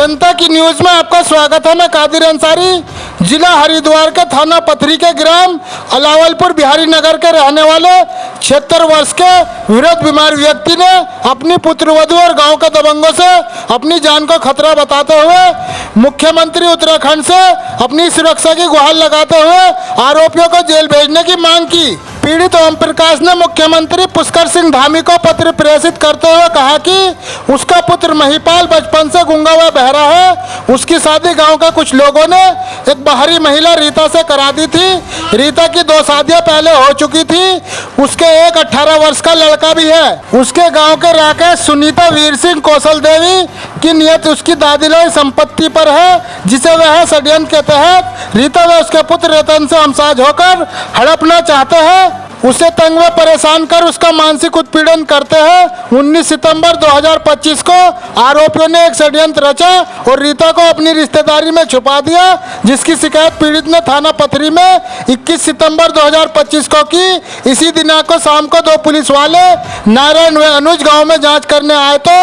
जनता की न्यूज में आपका स्वागत है। मैं कादिर अंसारी, जिला हरिद्वार के थाना पथरी के ग्राम अलावलपुर बिहारी नगर के रहने वाले 76 वर्ष के विरोध बीमार व्यक्ति ने अपनी पुत्रवधू और गांव के दबंगों से अपनी जान को खतरा बताते हुए मुख्यमंत्री उत्तराखंड से अपनी सुरक्षा की गुहार लगाते हुए आरोपियों को जेल भेजने की मांग की। पीड़ित ओम प्रकाश ने मुख्यमंत्री पुष्कर सिंह धामी को पत्र प्रेषित करते हुए कहा कि उसका पुत्र महिपाल बचपन से गूंगा व बहरा है। उसकी शादी गांव के कुछ लोगों ने एक बाहरी महिला रीता से करा दी थी। रीता की 2 शादियां पहले हो चुकी थी। उसके एक 18 वर्ष का लड़का भी है। उसके गांव के राकेश सुनीता वीर सिंह कौशल देवी की नियत उसकी दादीलोई संपत्ति पर है, जिसे वह षड्यंत्र के तहत रीता व उसके पुत्र रतन से हमसाज होकर हड़पना चाहते हैं। उसे तंग व परेशान कर उसका मानसिक उत्पीड़न करते हैं। 19 सितंबर 2025 को आरोपियों ने एक षड्यंत्र रचा और रीता को अपनी रिश्तेदारी में छुपा दिया, जिसकी शिकायत पीड़ित ने थाना पथरी में 21 सितंबर 2025 को की। इसी दिनांक को शाम को 2 पुलिस वाले नारायण व अनुज गांव में जांच करने आए तो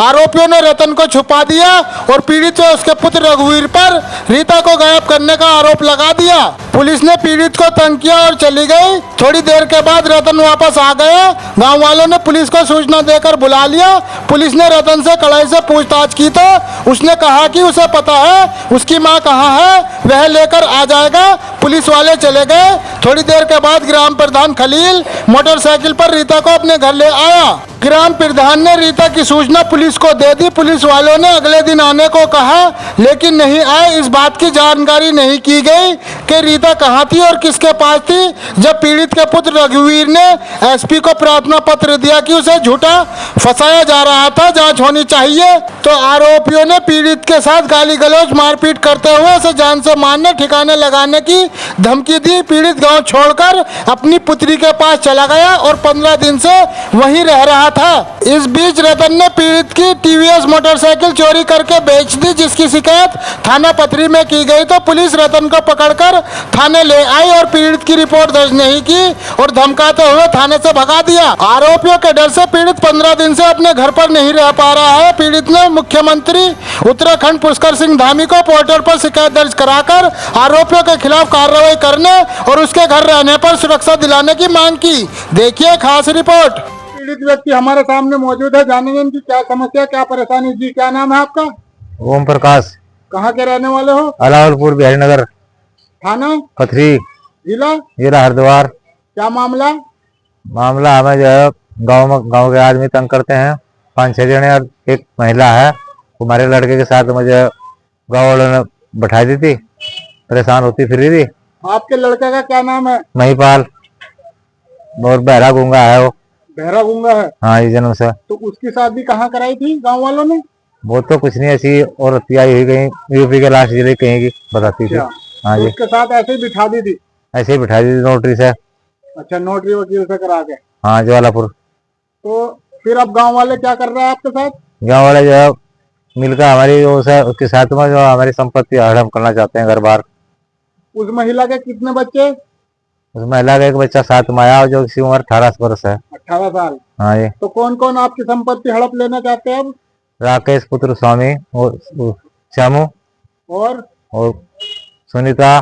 आरोपियों ने रतन को छुपा दिया और पीड़ित व उसके पुत्र रघुवीर पर रीता को गायब करने का आरोप लगा दिया। पुलिस ने पीड़ित को तंग किया और चली गई। थोड़ी देर के बाद रतन वापस आ गया। गांव वालों ने पुलिस को सूचना देकर बुला लिया। पुलिस ने रतन से कड़ाई से पूछताछ की तो उसने कहा कि उसे पता है उसकी मां कहाँ है, वह लेकर आ जाएगा। पुलिस वाले चले गए। थोड़ी देर के बाद ग्राम प्रधान खलील मोटरसाइकिल पर रीता को अपने घर ले आया। ग्राम प्रधान ने रीता की सूचना पुलिस को दे दी। पुलिस वालों ने अगले दिन आने को कहा, लेकिन नहीं आए। इस बात की जानकारी नहीं की गई कि रीता कहाँ थी और किसके पास थी। जब पीड़ित के पुत्र रघुवीर ने एसपी को प्रार्थना पत्र दिया कि उसे झूठा फंसाया जा रहा था, जांच होनी चाहिए, तो आरोपियों ने पीड़ित के साथ गाली गलौज मारपीट करते हुए उसे जान से मारने ठिकाने लगाने की धमकी दी। पीड़ित गांव छोड़कर अपनी पुत्री के पास चला गया और 15 दिन से वहीं रह रहा था। इस बीच रतन ने पीड़ित की टीवीएस मोटरसाइकिल चोरी करके बेच दी, जिसकी शिकायत थाना पथरी में की गई तो पुलिस रतन को पकड़कर थाने ले आई और पीड़ित की रिपोर्ट दर्ज नहीं की और धमकाते हुए थाने से भगा दिया। आरोपियों के डर से पीड़ित 15 दिन से अपने घर पर नहीं रह पा रहा है। पीड़ित ने मुख्यमंत्री उत्तराखंड पुष्कर सिंह धामी को पोर्टल पर शिकायत दर्ज कराकर आरोपियों के खिलाफ कार्रवाई करने और उसके घर रहने पर सुरक्षा दिलाने की मांग की। देखिए खास रिपोर्ट। पीड़ित व्यक्ति हमारे सामने मौजूद है, जानेंगे इनकी क्या समस्या, क्या परेशानी। जी, क्या नाम है आपका? ओम प्रकाश। कहाँ के रहने वाले हो? अलावलपुर बिहारी नगर, थाना पथरी, जिला हरिद्वार। क्या मामला? मामला हमें जो है गांव के आदमी तंग करते हैं। 5-6 जने और एक महिला है। हमारे लड़के के साथ मुझे गाँव वालों ने बैठा दी थी, परेशान होती फिरी थी। आपके लड़के का क्या नाम है? महिपाल। बहुत बहरा गूंगा है वो। बहरा गूंगा है? हाँ, ये जन्म से। तो उसकी शादी कहाँ कराई थी गांव वालों ने? वो तो कुछ नहीं, ऐसी और आई हुई कहीं यूपी के लास्ट जिले कहीं की बताती थी। हाँ जी, उसके साथ ऐसे ही बिठा दी थी? ऐसे ही बिठा दी थी नोटरी से। अच्छा, नोटरी वकील से करा के? हाँ, ज्वालापुर। तो फिर अब गांव वाले क्या कर रहे हैं आपके साथ? गाँव वाले जो है मिलकर हमारी उसके साथ में जो हमारी संपत्ति हड़प करना चाहते हैं घर बार। उस महिला के कितने बच्चे? उस महिला का एक बच्चा साथ में आया जो इसकी उम्र 18 वर्ष है। 18 साल? हाँ जी। तो कौन कौन आपकी संपत्ति हड़प लेना चाहते हैं अब? राकेश पुत्र स्वामी और श्यामू और सुनीता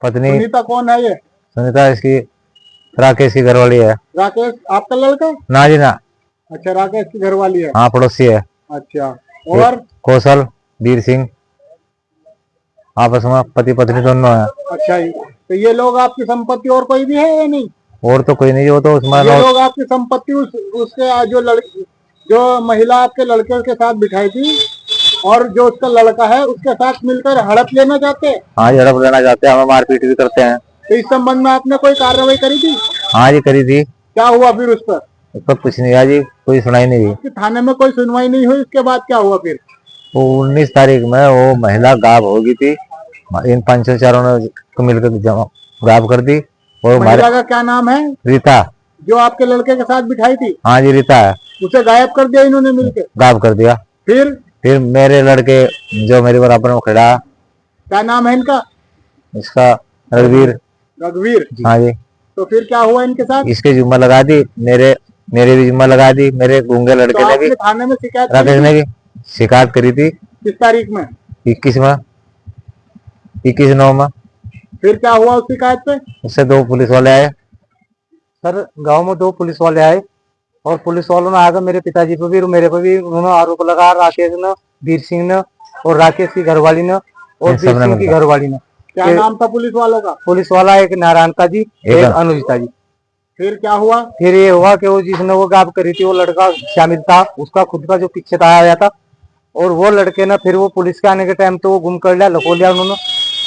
पत्नी। सुनीता कौन है ये? सुनीता इसकी राकेश की घरवाली है। राकेश आपका लड़का? ना जी ना। अच्छा, राकेश की घरवाली है? हाँ, पड़ोसी है। अच्छा, और कौशल वीर सिंह आपस में पति पत्नी दोनों है। अच्छा, तो ये लोग आपकी संपत्ति, और कोई भी है या नहीं? और तो कोई नहीं, वो तो उसमें ये लोग आपकी संपत्ति उसके जो महिला आपके लड़के के साथ बिठाई थी और जो उसका लड़का है उसके साथ मिलकर हड़प लेना चाहते हैं? हाँ जी, हड़प लेना चाहते हैं, हमें मारपीट भी करते हैं। तो इस संबंध में आपने कोई कार्रवाई करी थी? हाँ जी, करी थी। क्या हुआ फिर उस पर? उस पर कुछ नहीं है जी, कोई सुनाई नहीं हुई। थाने में कोई सुनवाई नहीं हुई? उसके बाद क्या हुआ फिर? 19 तारीख में वो महिला गायब हो गई थी। इन 5 चारों ने मिलकर गायब कर दी। और महिला का क्या नाम है? रीता। जो आपके लड़के के साथ बिठाई थी? हाँ जी, रीता है। उसे गायब कर दिया इन्होंने मिलकर? गायब कर दिया। फिर मेरे लड़के जो मेरे बराबर में खड़ा, क्या नाम है इनका? इसका रघुवीर। रघुवीर? हाँ जी। तो फिर क्या हुआ इनके साथ? इसके जुम्मा लगा दी, मेरे भी जुम्मा लगा दी। मेरे गूंगे लड़के ने भी थाने में शिकायत राकेश ने भी शिकायत करी थी। किस तारीख में? 21 में, 21/9 में। फिर क्या हुआ उस शिकायत पे? उससे 2 पुलिस वाले आए। सर गांव में 2 पुलिस वाले आए और पुलिस वालों ने आकर मेरे पिताजी पे भी और मेरे पे भी उन्होंने आरोप लगा, राकेश ने, वीर सिंह ने और राकेश की घरवाली ने और इन वीर सबने सिंह की मिलकर। घरवाली ने। क्या नाम था पुलिस वालों का? पुलिस वाला एक नारायणता जी, एक अनुजिता जी। फिर क्या हुआ? फिर ये हुआ कि वो जिसने वो गाप करी थी वो लड़का शामिल था, उसका खुद का जो पीछे आया हुआ था, और वो लड़के ने फिर वो पुलिस के आने के टाइम तो वो गुम कर लिया, लखो लिया उन्होंने।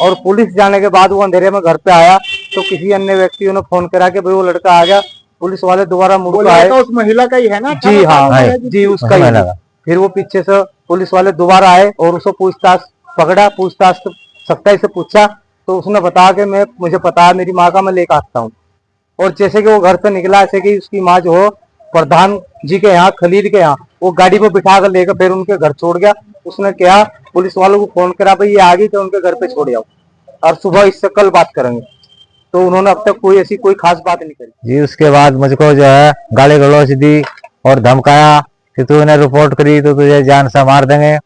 और पुलिस जाने के बाद वो अंधेरे में घर पे आया तो किसी अन्य व्यक्तियों ने फोन करा कि भाई वो लड़का आ गया। पुलिस वाले दोबारा मुड़ के आए। उस महिला का ही है ना? जी हाँ, जी उसका ही महिला है। का। फिर वो पीछे से पुलिस वाले दोबारा आए और उसको पूछताछ पकड़ा, पूछताछ सख्ताई से पूछा तो उसने बताया कि मुझे पता है, मेरी माँ का, मैं लेकर आता हूँ। और जैसे कि वो घर से निकला, ऐसे कि उसकी माँ जो हो प्रधान जी के यहाँ, खलील के यहाँ, वो गाड़ी पे बिठा कर लेकर फिर उनके घर छोड़ गया। उसने कहा पुलिस वालों को फोन करा, भाई ये आ गई तो उनके घर पे छोड़ जाओ और सुबह इससे कल बात करेंगे। तो उन्होंने अब तक कोई ऐसी कोई खास बात नहीं करी जी। उसके बाद मुझको जो है गाली गलौज दी और धमकाया कि तू इन्हें रिपोर्ट करी तो तुझे जान से मार देंगे।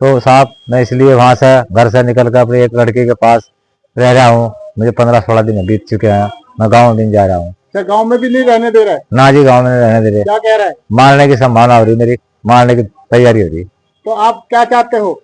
तो साहब मैं इसलिए वहां से घर से निकल कर अपने एक लड़के के पास रह रहा हूँ। मुझे 15-16 दिन बीत चुके हैं। मैं गाँव नहीं जा रहा हूँ। गांव में भी नहीं रहने दे रहा है? ना जी, गाँव में नहीं रहने दे रहे। क्या कह रहा है? मारने की संभावना हो रही, मेरी मारने की तैयारी हो रही। तो आप क्या चाहते हो?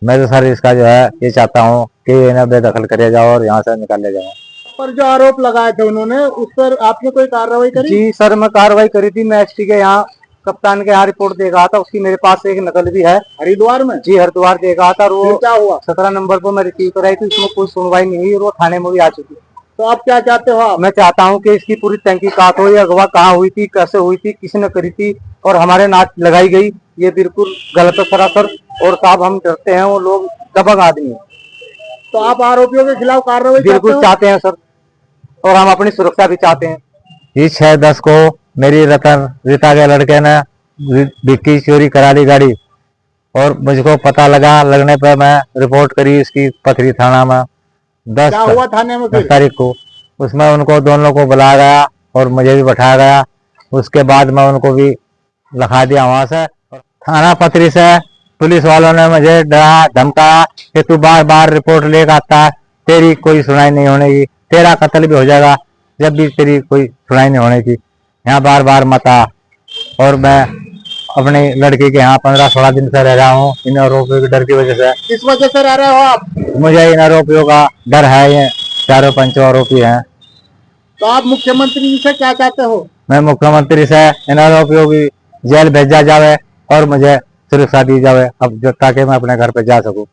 मैं तो सर इसका जो है ये चाहता हूँ कि इन्हें बेदखल करे जाओ और यहाँ से निकाल ले जाओ। पर जो आरोप लगाए थे उन्होंने, उस पर आपने कोई कार्रवाई करी? जी सर, मैं कार्रवाई करी थी। मैं एसटी के यहाँ कप्तान के यहाँ रिपोर्ट दे रहा था, उसकी मेरे पास एक नकल भी है। हरिद्वार में? जी हरिद्वार दे रहा था। और वो क्या हुआ? 17 नंबर पर मैं रिसीव कराई थी, उसमें कोई सुनवाई नहीं हुई और वो थाने में भी आ चुकी। तो आप क्या चाहते हो? आप? मैं चाहता हूँ कि इसकी पूरी तहकीकात हो, ये अगवा कहाँ हुई थी, कैसे हुई थी, किसने करी थी और हमारे नाक लगाई गई, ये बिल्कुल गलत है सरासर। और साहब हम डरते हैं, वो लोग दबंग आदमी है। तो आप आरोपियों के खिलाफ कार्रवाई बिल्कुल चाहते हैं सर, और हम अपनी सुरक्षा भी चाहते हैं। इस 6/10 को मेरी रीता के लड़के ने विक्की चोरी करा ली गाड़ी और मुझको पता लगने पर मैं रिपोर्ट करी इसकी पथरी थाना में। 10 हुआ थाने में? 10 तारीख को उसमें उनको दोनों को बुलाया गया और मुझे भी बैठाया गया। उसके बाद मैं उनको भी लिखा दिया वहां से। थाना पथरी से पुलिस वालों ने मुझे डरा धमकाया कि तू बार बार रिपोर्ट लेकर आता है, तेरी कोई सुनाई नहीं होने की, तेरा कत्ल भी हो जाएगा जब भी तेरी कोई सुनाई नहीं होने की, यहाँ बार बार मत आ। और मैं अपने लड़के के यहाँ 15-16 दिन से रह रहा हूँ इन आरोपियों के डर की वजह से। किस वजह से रह रहे हो आप? मुझे इन आरोपियों का डर है, ये चारों 5 आरोपी हैं। तो आप मुख्यमंत्री जी से क्या चाहते हो? मैं मुख्यमंत्री से इन आरोपियों की जेल भेजा जावे और मुझे सुरक्षा दी जावे अब ताकि मैं अपने घर पे जा सकूं।